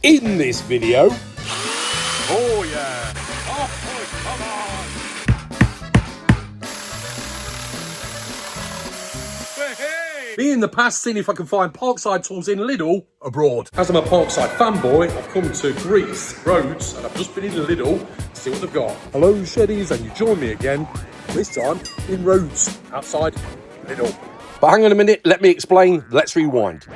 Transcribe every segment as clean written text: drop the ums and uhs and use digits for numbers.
In this video, Oh yeah! Oh, come on! Hey! me in the past seeing if I can find Parkside tools in Lidl abroad. As I'm a Parkside fanboy, I've come to Greece, Rhodes, and I've just been in Lidl to see what they've got. Hello Sheddies, and you join me again, this time in Rhodes, outside Lidl. But hang on a minute, let me explain, let's rewind.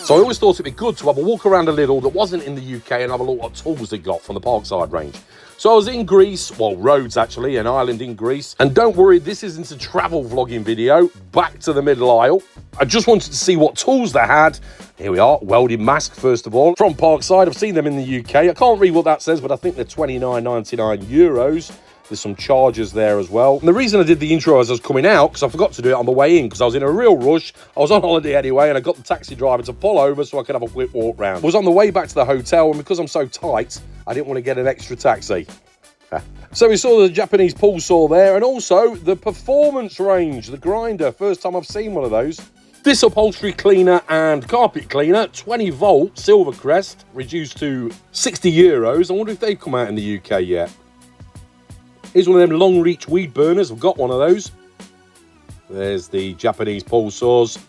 So I always thought it'd be good to have a walk around a Lidl that wasn't in the UK and have a look what tools they got from the Parkside range. So I was in Greece, well, Rhodes actually, an island in Greece. And don't worry, this isn't a travel vlogging video, back to the middle aisle. I just wanted to see what tools they had. Here we are, welding mask first of all. From Parkside, I've seen them in the UK. I can't read what that says, but I think they're €29.99. There's some chargers there as well. And the reason I did the intro as I was coming out, because I forgot to do it on the way in, because I was in a real rush. I was on holiday anyway, and I got the taxi driver to pull over so I could have a quick walk round. I was on the way back to the hotel, and because I'm so tight, I didn't want to get an extra taxi. So we saw the Japanese pull saw there, and also the performance range, the grinder. First time I've seen one of those. This upholstery cleaner and carpet cleaner, 20 volt, Silvercrest, reduced to €60. I wonder if they've come out in the UK yet. Here's one of them long reach weed burners. I've got one of those. There's the Japanese pull saws.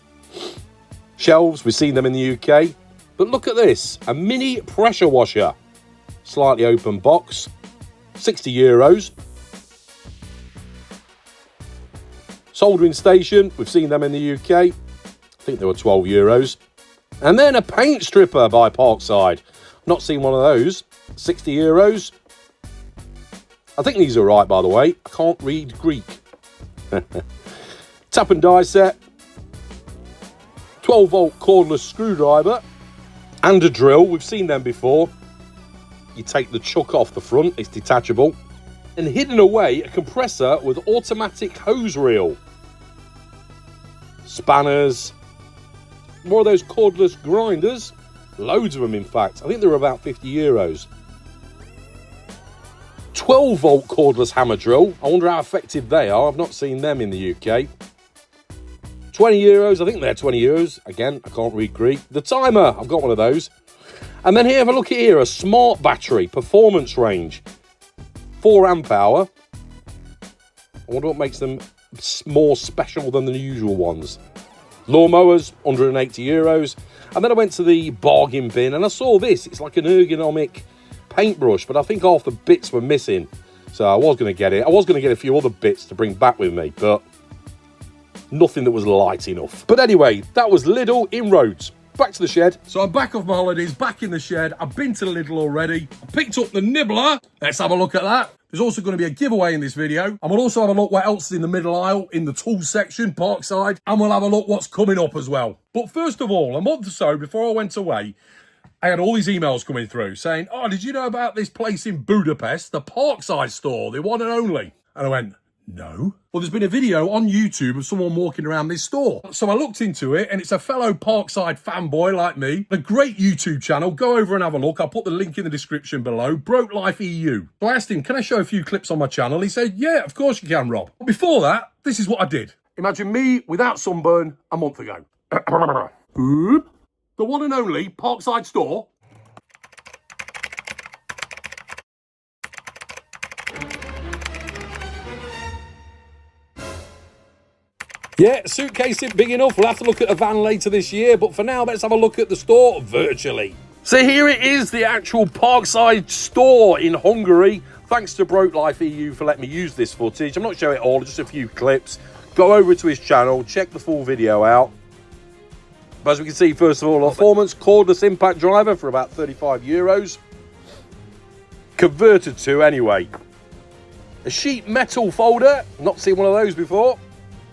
Shelves, we've seen them in the UK. But look at this, a mini pressure washer. Slightly open box, €60. Soldering station, we've seen them in the UK. I think they were €12. And then a paint stripper by Parkside. Not seen one of those, €60. I think these are right, by the way. I can't read Greek. Tap and die set. 12 volt cordless screwdriver. And a drill. We've seen them before. You take the chuck off the front. It's detachable. And hidden away, a compressor with automatic hose reel. Spanners. More of those cordless grinders. Loads of them, in fact. I think they were about €50. 12 volt cordless hammer drill. I wonder how effective they are. I've not seen them in the UK. €20. I think they're €20. Again, I can't read Greek. The timer. I've got one of those. And then here, have a look at here. A smart battery. Performance range. 4 amp hour. I wonder what makes them more special than the usual ones. Lawnmowers. €180. And then I went to the bargain bin and I saw this. It's like an ergonomic paintbrush, but I think half the bits were missing, so I was going to get it. I was going to get a few other bits to bring back with me, but nothing that was light enough. But anyway, that was Lidl in Rhodes. Back to the shed. So I'm back off my holidays, back in the shed. I've been to Lidl already. I picked up the Nibbler. Let's have a look at that. There's also going to be a giveaway in this video. And we'll also have a look what else is in the middle aisle, in the tools section, Parkside. And we'll have a look what's coming up as well. But first of all, a month or so before I went away, I had all these emails coming through saying, oh, did you know about this place in Budapest, the Parkside store, the one and only? And I went, no. Well, there's been a video on YouTube of someone walking around this store. So I looked into it, and it's a fellow Parkside fanboy like me, a great YouTube channel. Go over and have a look. I'll put the link in the description below, Broke Life EU. So I asked him, can I show a few clips on my channel? He said, yeah, of course you can, Rob. But before that, this is what I did. Imagine me without sunburn a month ago. The one and only Parkside store. Yeah, suitcase isn't big enough. We'll have to look at a van later this year. But for now, let's have a look at the store virtually. So here it is, the actual Parkside store in Hungary. Thanks to Broke Life EU for letting me use this footage. I'm not showing it all, just a few clips. Go over to his channel, check the full video out. But as we can see, first of all, a performance cordless impact driver for about €35. Converted to, anyway. A sheet metal folder. Not seen one of those before.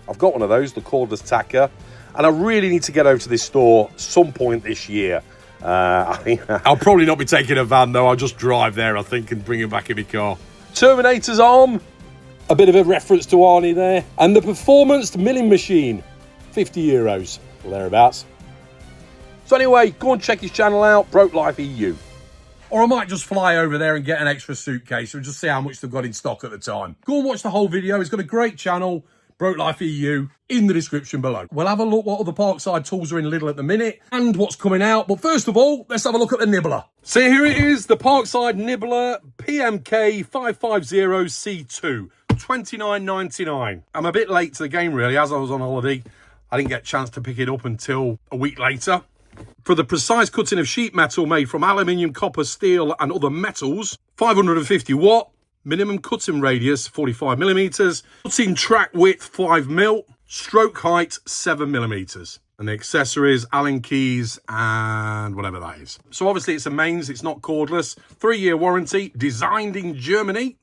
I've got one of those, the cordless tacker. And I really need to get over to this store some point this year. I'll probably not be taking a van, though. I'll just drive there, I think, and bring it back in my car. Terminator's arm. A bit of a reference to Arnie there. And the performance milling machine. €50. Or thereabouts. So anyway, go and check his channel out, Broke Life EU. Or I might just fly over there and get an extra suitcase and just see how much they've got in stock at the time. Go and watch the whole video. He's got a great channel, Broke Life EU in the description below. We'll have a look what other Parkside tools are in Lidl at the minute and what's coming out. But first of all, let's have a look at the Nibbler. So here it is, the Parkside Nibbler PMK 550C2, $29.99. I'm a bit late to the game really, as I was on holiday. I didn't get a chance to pick it up until a week later. For the precise cutting of sheet metal made from aluminium, copper, steel and other metals, 550 watt, minimum cutting radius 45 millimeters, cutting track width 5 mil, stroke height 7 millimeters. And the accessories, Allen keys and whatever that is. So obviously it's a mains, it's not cordless. 3-year warranty, designed in Germany.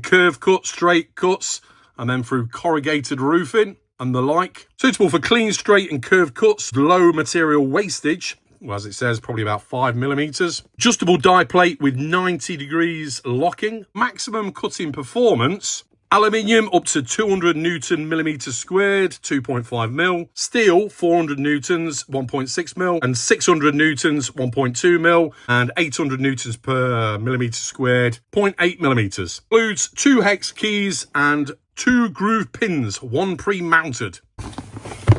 Curve cuts, straight cuts, and then through corrugated roofing and the like. Suitable for clean, straight and curved cuts, low material wastage. Well, as it says, probably about 5 millimeters. Adjustable die plate with 90 degrees locking. Maximum cutting performance. Aluminium up to 200 Newton millimeters squared, 2.5 mil. Steel, 400 Newtons, 1.6 mil. And 600 Newtons, 1.2 mil. And 800 Newtons per millimeter squared, 0.8 millimeters. Includes 2 hex keys and 2 groove pins, 1 pre-mounted.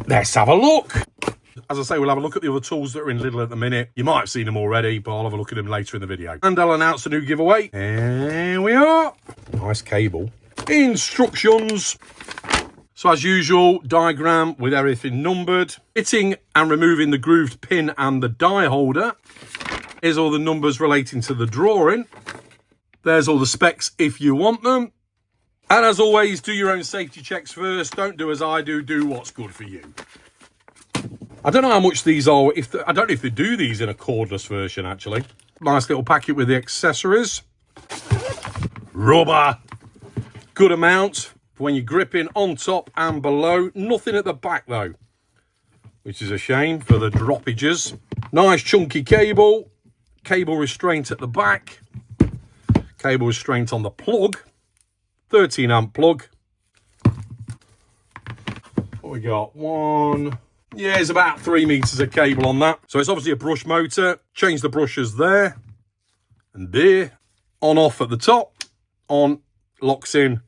Let's have a look. As I say, we'll have a look at the other tools that are in Lidl at the minute. You might have seen them already, but I'll have a look at them later in the video. And I'll announce a new giveaway. Here we are. Nice cable. Instructions. So as usual, diagram with everything numbered. Fitting and removing the grooved pin and the die holder. Here's all the numbers relating to the drawing. There's all the specs if you want them. And as always, do your own safety checks first. Don't do as I do. Do what's good for you. I don't know how much these are. I don't know if they do these in a cordless version, actually. Nice little packet with the accessories. Rubber. Good amount for when you're gripping on top and below. Nothing at the back, though, which is a shame for the droppages. Nice chunky cable. Cable restraint at the back. Cable restraint on the plug. 13 amp plug. What we got? One. Yeah, it's about 3 meters of cable on that. So it's obviously a brush motor. Change the brushes there and there. On, off at the top. On, locks in,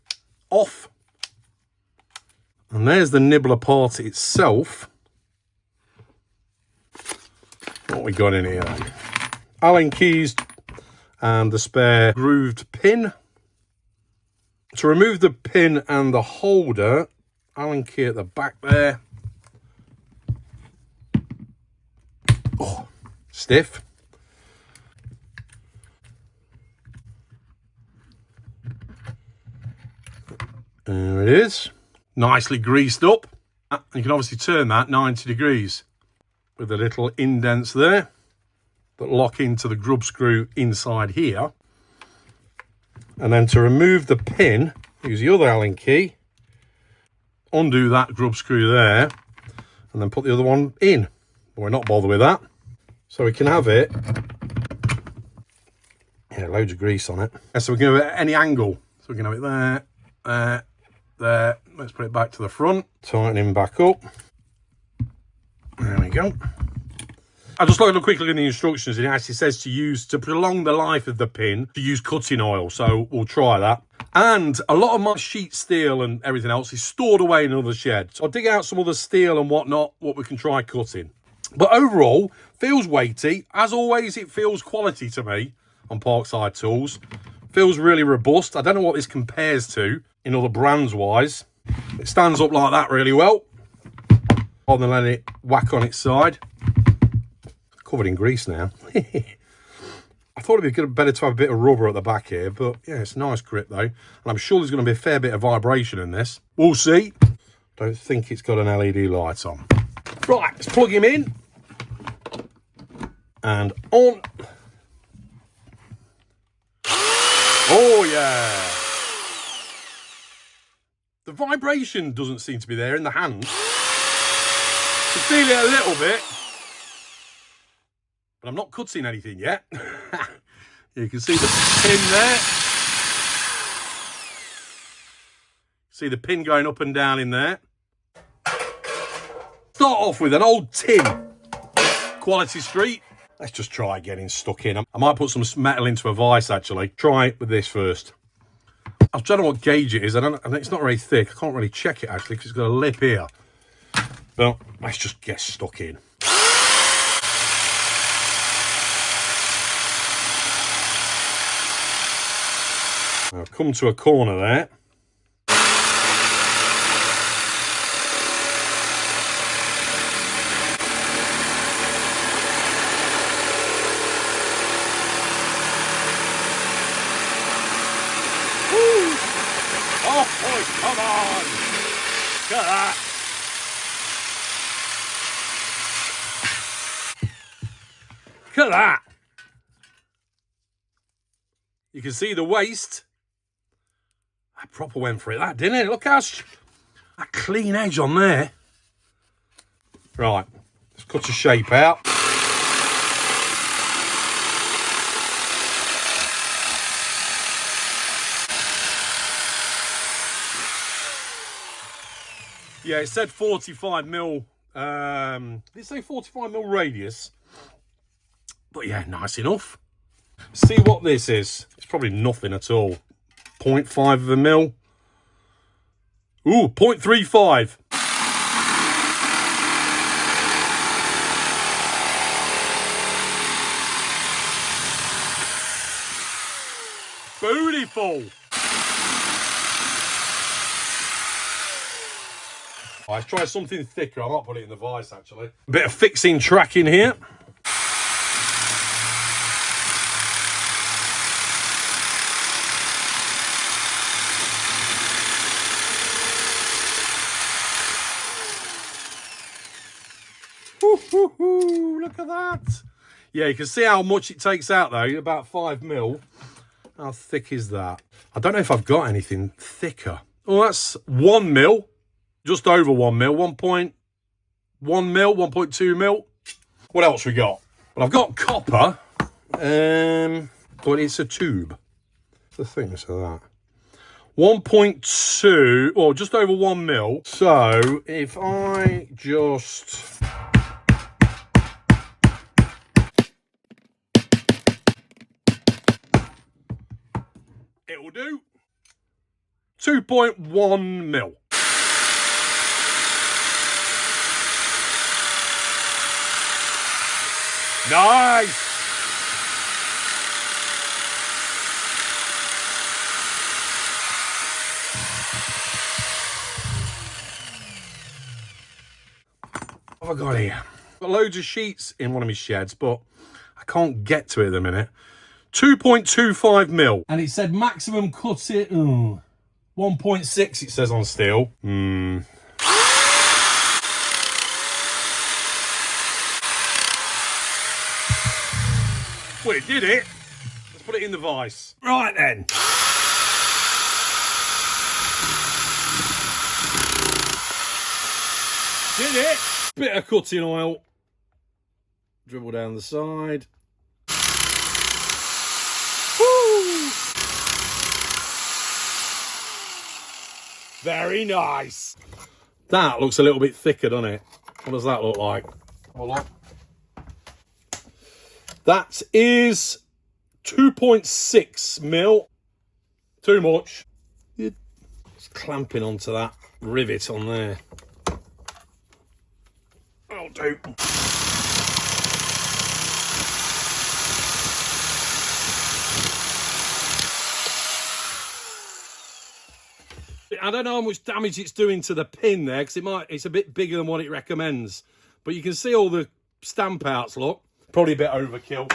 off. And there's the Nibbler part itself. What we got in here then? Allen keys and the spare grooved pin. To remove the pin and the holder, Allen key at the back there. Oh, stiff. There it is. Nicely greased up. You can obviously turn that 90 degrees with the little indents there that lock into the grub screw inside here. And then to remove the pin, use the other Allen key, undo that grub screw there, and then put the other one in. But we're not bothered with that. So we can have it. Yeah, loads of grease on it. Yeah, so we can have it at any angle. So we can have it there, there, there. Let's put it back to the front. Tightening back up. There we go. I just looked a quick look at the instructions and it actually says to prolong the life of the pin, to use cutting oil. So we'll try that. And a lot of my sheet steel and everything else is stored away in another shed. So I'll dig out some other steel and whatnot, what we can try cutting. But overall, feels weighty. As always, it feels quality to me on Parkside tools. Feels really robust. I don't know what this compares to in other brands wise. It stands up like that really well, rather than letting it whack on its side. Covered in grease now. I thought it'd be better to have a bit of rubber at the back here, but yeah, it's a nice grip though. And I'm sure there's going to be a fair bit of vibration in this. We'll see. Don't think it's got an LED light on. Right, let's plug him in. And on. Oh yeah. The vibration doesn't seem to be there in the hand. You can feel it a little bit. But I'm not cutting anything yet. You can see the pin there. See the pin going up and down in there. Start off with an old tin. Quality Street. Let's just try getting stuck in. I might put some metal into a vise actually. Try it with this first. I don't know what gauge it is. And it's not very thick. I can't really check it actually because it's got a lip here. But let's just get stuck in. I've come to a corner there. Oh, boy, come on! Look at that! Look at that! You can see the waste. I proper went for it, that, didn't it? Look how a clean edge on there. Right, let's cut a shape out. Yeah, it said 45 mil. Did it say 45 mil radius? But yeah, nice enough. See what this is. It's probably nothing at all. 0.5 of a mil. Ooh, 0.35. Beautiful. Let's try something thicker. I might put it in the vise actually. A bit of fixing track in here. Look at that. Yeah, you can see how much it takes out though, about 5 mil. How thick is that? I don't know if I've got anything thicker. Oh, that's 1 mil. Just over 1 mil. 1.1 mil, 1.2 mil. What else we got? Well, I've got copper. But it's a tube. The thickness of that. 1.2, or just over 1 mil. So if I just... It will do 2.1 mil. Nice. What have I got here? Got loads of sheets in one of my sheds, but I can't get to it at the minute. 2.25 mil. And it said maximum cut it. 1.6 it says on steel. Well, it did it. Let's put it in the vise. Right then. Did it. Bit of cutting oil. Dribble down the side. Woo! Very nice. That looks a little bit thicker, doesn't it? What does that look like? Hold on. That is 2.6 mil. Too much. It's clamping onto that rivet on there. That'll do. I don't know how much damage it's doing to the pin there, because it's a bit bigger than what it recommends. But you can see all the stamp outs, look. Probably a bit overkill.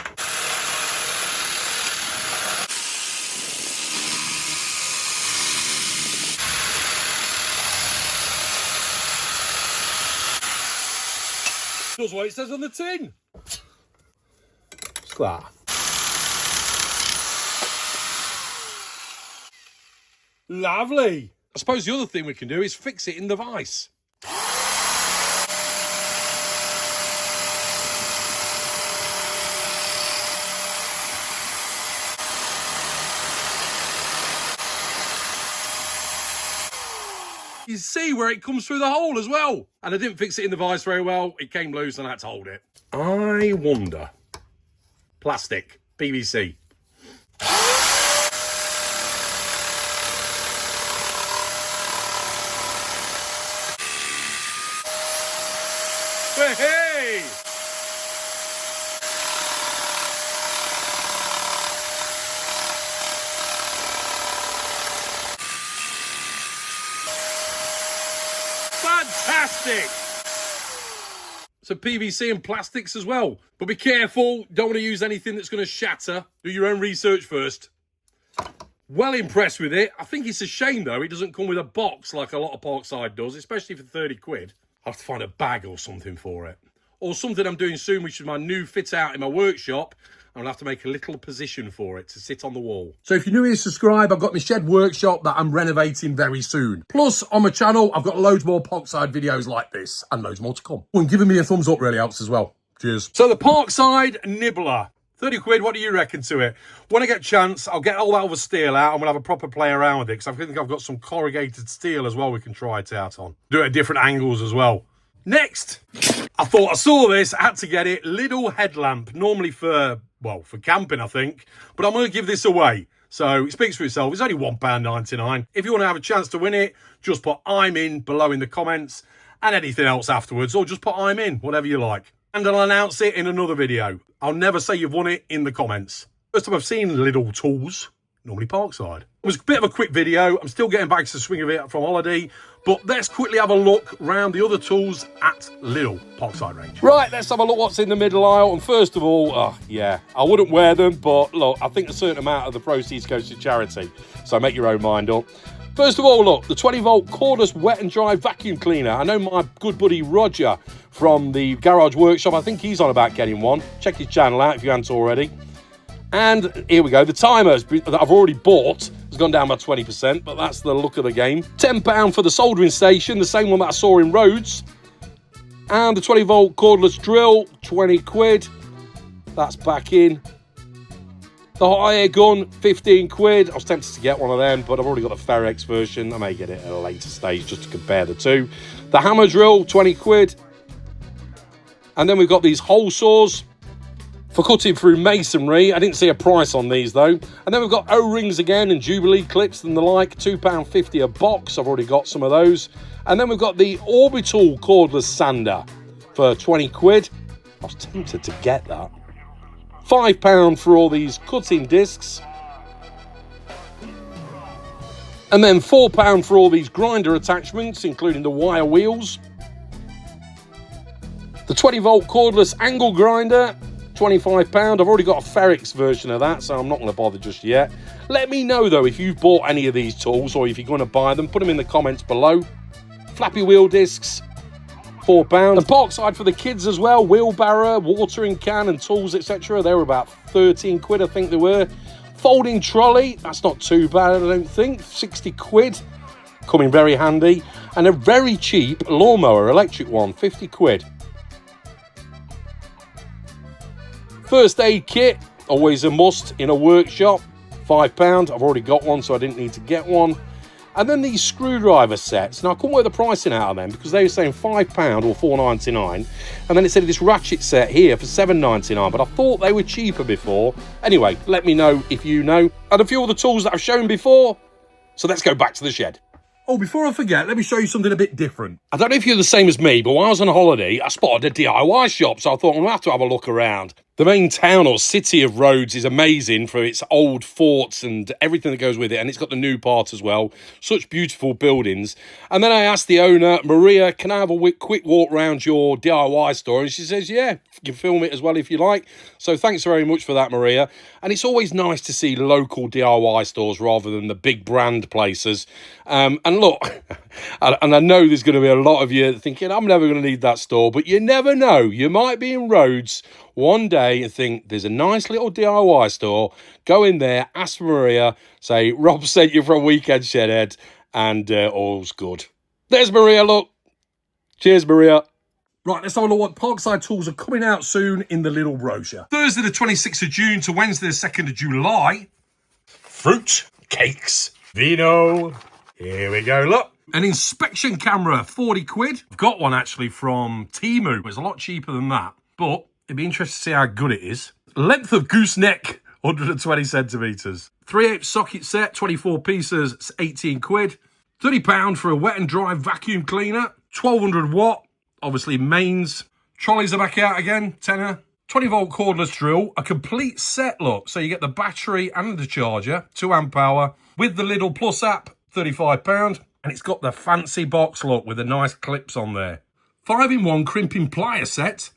Does what it says on the tin. What's that? Lovely. I suppose the other thing we can do is fix it in the vise. You see where it comes through the hole as well. And I didn't fix it in the vise very well. It came loose and I had to hold it. I wonder. Plastic. PVC. Hey! Fantastic! So PVC and plastics as well. But be careful, don't want to use anything that's going to shatter. Do your own research first. Well impressed with it. I think it's a shame though, it doesn't come with a box like a lot of Parkside does, especially for 30 quid. I'll have to find a bag or something for it. Or something I'm doing soon, which is my new fit out in my workshop. I'm gonna have to make a little position for it to sit on the wall. So if you're new here, subscribe. I've got my shed workshop that I'm renovating very soon. Plus, on my channel, I've got loads more Parkside videos like this and loads more to come. And giving me a thumbs up really helps as well. Cheers. So the Parkside Nibbler. 30 quid, what do you reckon to it? When I get a chance, I'll get all that other steel out and we'll have a proper play around with it, because I think I've got some corrugated steel as well we can try it out on. Do it at different angles as well. Next, I thought I saw this, I had to get it. LIDL headlamp, normally for, well, for camping, I think. But I'm going to give this away. So it speaks for itself. It's only £1.99. If you want to have a chance to win it, just put I'm in below in the comments and anything else afterwards. Or just put I'm in, whatever you like. And I'll announce it in another video. I'll never say you've won it in the comments. First time I've seen LIDL tools, normally Parkside. It was a bit of a quick video. I'm still getting back to the swing of it from holiday. But let's quickly have a look round the other tools at LIDL Parkside range. Right, let's have a look what's in the middle aisle. And first of all, yeah, I wouldn't wear them. But look, I think a certain amount of the proceeds goes to charity. So make your own mind up. First of all, look, the 20-volt cordless wet and dry vacuum cleaner. I know my good buddy Roger from the garage workshop, I think he's on about getting one. Check his channel out if you haven't already. And here we go, the timer that I've already bought has gone down by 20%, but that's the look of the game. £10 for the soldering station, the same one that I saw in Rhodes. And the 20-volt cordless drill, 20 quid. That's back in. The hot air gun, 15 quid. I was tempted to get one of them, but I've already got the Ferrex version. I may get it at a later stage just to compare the two. The hammer drill, 20 quid. And then we've got these hole saws for cutting through masonry. I didn't see a price on these though. And then we've got O-rings again and Jubilee clips and the like, £2.50 a box. I've already got some of those. And then we've got the Orbital cordless sander for 20 quid. I was tempted to get that. £5 for all these cutting discs. And then £4 for all these grinder attachments, including the wire wheels. The 20-volt cordless angle grinder, £25. I've already got a Ferrex version of that, so I'm not going to bother just yet. Let me know, though, if you've bought any of these tools or if you're going to buy them. Put them in the comments below. Flappy wheel discs, £4. And Parkside for the kids as well. Wheelbarrow, watering can and tools, etc. They were about 13 quid, I think they were. Folding trolley, that's not too bad, I don't think. 60 quid, coming very handy. And a very cheap lawnmower, electric one, 50 quid. First aid kit, always a must in a workshop, £5. I've already got one, so I didn't need to get one. And then these screwdriver sets. Now, I couldn't work the pricing out of them because they were saying £5 or £4.99. And then it said this ratchet set here for £7.99, but I thought they were cheaper before. Anyway, let me know if you know. And a few of the tools that I've shown before. So let's go back to the shed. Oh, before I forget, let me show you something a bit different. I don't know if you're the same as me, but while I was on holiday, I spotted a DIY shop, so I thought I'm going to have a look around. The main town or city of Rhodes is amazing for its old forts and everything that goes with it, and it's got the new part as well. Such beautiful buildings. And then I asked the owner, Maria, can I have a quick walk around your DIY store? And she says, yeah, you can film it as well if you like. So thanks very much for that, Maria. And it's always nice to see local DIY stores rather than the big brand places. And look, and I know there's going to be a lot of you thinking, I'm never going to need that store, but you never know. You might be in Rhodes one day and think there's a nice little DIY store. Go in there, ask Maria, say, Rob sent you from Weekend Shedhead, and all's good. There's Maria, look. Cheers, Maria. Right, let's have a look what Parkside tools are coming out soon in the little brochure. Thursday the 26th of June to Wednesday the 2nd of July. Fruit, cakes, vino. Here we go, look. An inspection camera, 40 quid. I've got one actually from Temu. It's a lot cheaper than that, but it'd be interesting to see how good it is. Length of gooseneck, 120 centimetres. 3/8 socket set, 24 pieces, it's 18 quid. £30 for a wet and dry vacuum cleaner. 1200 watt, obviously mains. Trolleys are back out again, tenner. 20 volt cordless drill, a complete set look. So you get the battery and the charger, 2 amp hour, with the LIDL Plus app, £35. And it's got the fancy box look with the nice clips on there. 5-in-1 crimping plier set,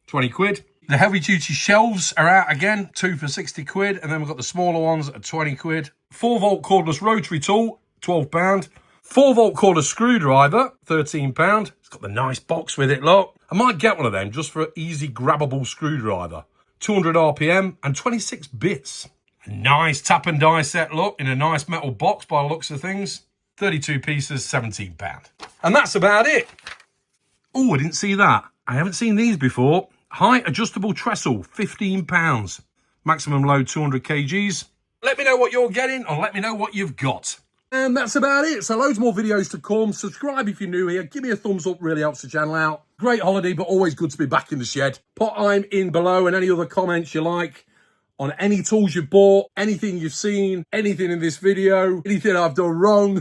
20 quid. The heavy duty shelves are out again, 2 for 60 quid. And then we've got the smaller ones at 20 quid. 4 volt cordless rotary tool, £12. 4 volt cordless screwdriver, £13. It's got the nice box with it, look. I might get one of them just for an easy grabbable screwdriver. 200 RPM and 26 bits. A nice tap and die set, look, in a nice metal box by the looks of things. 32 pieces, £17. And that's about it. Oh, I didn't see that. I haven't seen these before. Height adjustable trestle, £15. Maximum load 200 kgs. Let me know what you're getting or let me know what you've got. And that's about it. So loads more videos to come. Subscribe if you're new here. Give me a thumbs up, really helps the channel out. Great holiday, but always good to be back in the shed. Put I'm in below and any other comments you like on any tools you've bought, anything you've seen, anything in this video, anything I've done wrong.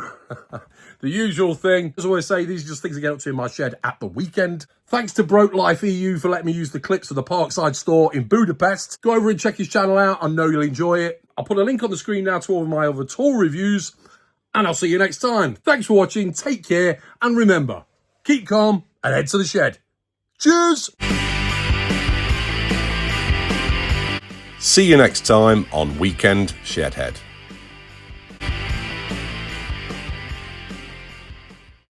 The usual thing. As I always say, these are just things I get up to in my shed at the weekend. Thanks to Broke Life EU for letting me use the clips of the Parkside store in Budapest. Go over and check his channel out. I know you'll enjoy it. I'll put a link on the screen now to all of my other tool reviews. And I'll see you next time. Thanks for watching. Take care. And remember, keep calm and head to the shed. Cheers. See you next time on Weekend Shedhead.